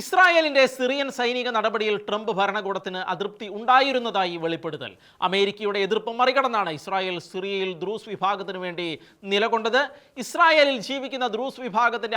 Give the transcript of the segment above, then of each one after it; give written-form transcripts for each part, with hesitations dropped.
ഇസ്രായേലിന്റെ സിറിയൻ സൈനിക നടപടിയിൽ ട്രംപ് ഭരണകൂടത്തിന് അതൃപ്തി ഉണ്ടായിരുന്നതായി വെളിപ്പെടുത്തൽ. അമേരിക്കയുടെ എതിർപ്പ് മറികടന്നാണ് ഇസ്രായേൽ സിറിയയിൽ ദ്രൂസ് വിഭാഗത്തിനു വേണ്ടി നിലകൊണ്ടത്. ഇസ്രായേലിൽ ജീവിക്കുന്ന ദ്രൂസ് വിഭാഗത്തിന്റെ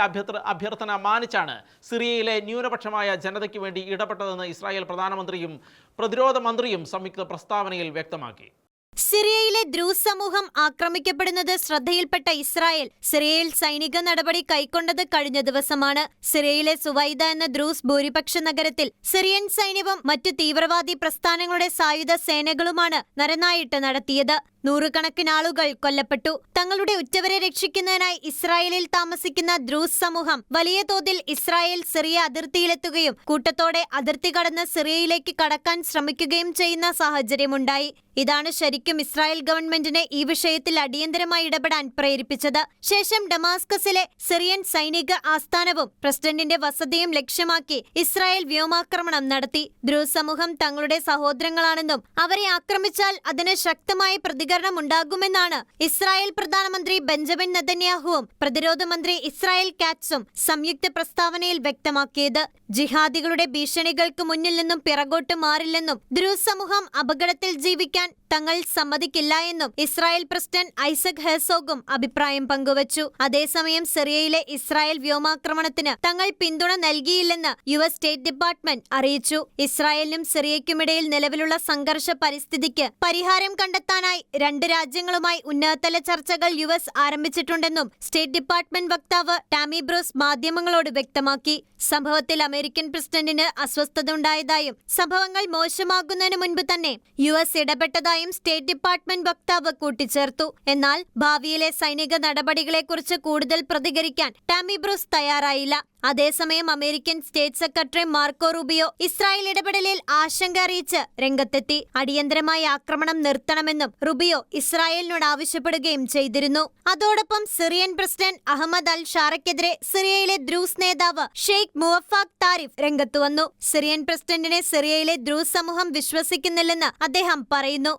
അഭ്യർത്ഥന മാനിച്ചാണ് സിറിയയിലെ ന്യൂനപക്ഷമായ ജനതയ്ക്ക് വേണ്ടി ഇടപെട്ടതെന്ന് ഇസ്രായേൽ പ്രധാനമന്ത്രിയും പ്രതിരോധ മന്ത്രിയും സംയുക്ത പ്രസ്താവനയിൽ വ്യക്തമാക്കി. സിറിയയിലെ ദ്രൂസ് സമൂഹം ആക്രമിക്കപ്പെടുന്നത് ശ്രദ്ധയിൽപ്പെട്ട ഇസ്രായേൽ സിറിയയിൽ സൈനിക നടപടി കൈക്കൊണ്ടത് കഴിഞ്ഞ ദിവസമാണ്. സിറിയയിലെ സുവൈദ എന്ന ദ്രൂസ് ഭൂരിപക്ഷ നഗരത്തിൽ സിറിയൻ സൈന്യവും മറ്റു തീവ്രവാദി പ്രസ്ഥാനങ്ങളുടെ സായുധ സേനകളുമാണ് നരനായിട്ട് നടത്തിയത്. നൂറുകണക്കിന് ആളുകൾ കൊല്ലപ്പെട്ടു. തങ്ങളുടെ ഉറ്റവരെ രക്ഷിക്കുന്നതിനായി ഇസ്രായേലിൽ താമസിക്കുന്ന ദ്രൂസ് സമൂഹം വലിയ തോതിൽ ഇസ്രായേൽ സിറിയ അതിർത്തിയിലെത്തുകയും കൂട്ടത്തോടെ അതിർത്തി കടന്ന് സിറിയയിലേക്ക് കടക്കാൻ ശ്രമിക്കുകയും ചെയ്യുന്ന സാഹചര്യമുണ്ടായി. ഇതാണ് ശരിക്കും ഇസ്രായേൽ ഗവൺമെന്റിനെ ഈ വിഷയത്തിൽ അടിയന്തരമായി ഇടപെടാൻ പ്രേരിപ്പിച്ചത്. ശേഷം ഡമാസ്കസിലെ സിറിയൻ സൈനിക ആസ്ഥാനവും പ്രസിഡന്റിന്റെ വസതിയും ലക്ഷ്യമാക്കി ഇസ്രായേൽ വ്യോമാക്രമണം നടത്തി. ദ്രൂസ് സമൂഹം തങ്ങളുടെ സഹോദരങ്ങളാണെന്നും അവരെ ആക്രമിച്ചാൽ അതിന് ശക്തമായ പ്രതികരണം ഉണ്ടാകുമെന്നാണ് ഇസ്രായേൽ പ്രധാനമന്ത്രി ബെഞ്ചമിൻ നെതന്യാഹുവും പ്രതിരോധ മന്ത്രി ഇസ്രായേൽ കാറ്റ്സും സംയുക്ത പ്രസ്താവനയിൽ വ്യക്തമാക്കിയത്. ജിഹാദികളുടെ ഭീഷണികൾക്ക് മുന്നിൽ നിന്നും പിറകോട്ട് മാറില്ലെന്നും ദ്രൂസ് സമൂഹം അപകടത്തിൽ ജീവിക്കാൻ തങ്ങൾ സമ്മതിക്കില്ല എന്നും ഇസ്രായേൽ പ്രസിഡന്റ് ഐസക് ഹെർസോഗും അഭിപ്രായം പങ്കുവച്ചു. അതേസമയം സിറിയയിലെ ഇസ്രായേൽ വ്യോമാക്രമണത്തിന് തങ്ങൾ പിന്തുണ നൽകിയില്ലെന്ന് യുഎസ് സ്റ്റേറ്റ് ഡിപ്പാർട്ട്മെന്റ് അറിയിച്ചു. ഇസ്രായേലിനും സിറിയയ്ക്കുമിടയിൽ നിലവിലുള്ള സംഘർഷ പരിസ്ഥിതിക്ക് പരിഹാരം കണ്ടെത്താനായി രണ്ട് രാജ്യങ്ങളുമായി ഉന്നതതല ചർച്ചകൾ യുഎസ് ആരംഭിച്ചിട്ടുണ്ടെന്നും സ്റ്റേറ്റ് ഡിപ്പാർട്ട്മെന്റ് വക്താവ് ടാമി ബ്രൂസ് മാധ്യമങ്ങളോട് വ്യക്തമാക്കി. സംഭവത്തിൽ അമേരിക്കൻ പ്രസിഡന്റിന് അസ്വസ്ഥത ഉണ്ടായതായും സംഭവങ്ങൾ മോശമാകുന്നതിന് മുൻപ് തന്നെ യുഎസ് ഇടപെട്ടതായും സ്റ്റേറ്റ് ഡിപ്പാർട്ട്മെന്റ് വക്താവ് കൂട്ടിച്ചേർത്തു. എന്നാൽ ഭാവിയിലെ സൈനിക നടപടികളെക്കുറിച്ച് കൂടുതൽ പ്രതികരിക്കാൻ ടാമി ബ്രൂസ് തയ്യാറായില്ല. അതേസമയം American state secretary Marco Rubio Israel ഇടപെടലിൽ ആശങ്ക അറിയിച്ച് രംഗത്തെത്തി. അടിയന്തരമായി ആക്രമണം നിർത്തണമെന്നും റുബിയോ ഇസ്രായേലിനോട് ആവശ്യപ്പെടുകയും ചെയ്തിരുന്നു. അതോടൊപ്പം സിറിയൻ പ്രസിഡന്റ് അഹമ്മദ് അൽ ഷാറയ്ക്കെതിരെ സിറിയയിലെ ദ്രൂസ് നേതാവ് ഷെയ്ഖ് മുവഫാഖ് താരിഫ് രംഗത്തുവന്നു. സിറിയൻ പ്രസിഡന്റിനെ സിറിയയിലെ ദ്രൂസ് സമൂഹം വിശ്വസിക്കുന്നില്ലെന്ന് അദ്ദേഹം പറയുന്നു.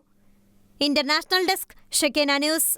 International desk Shekinah news.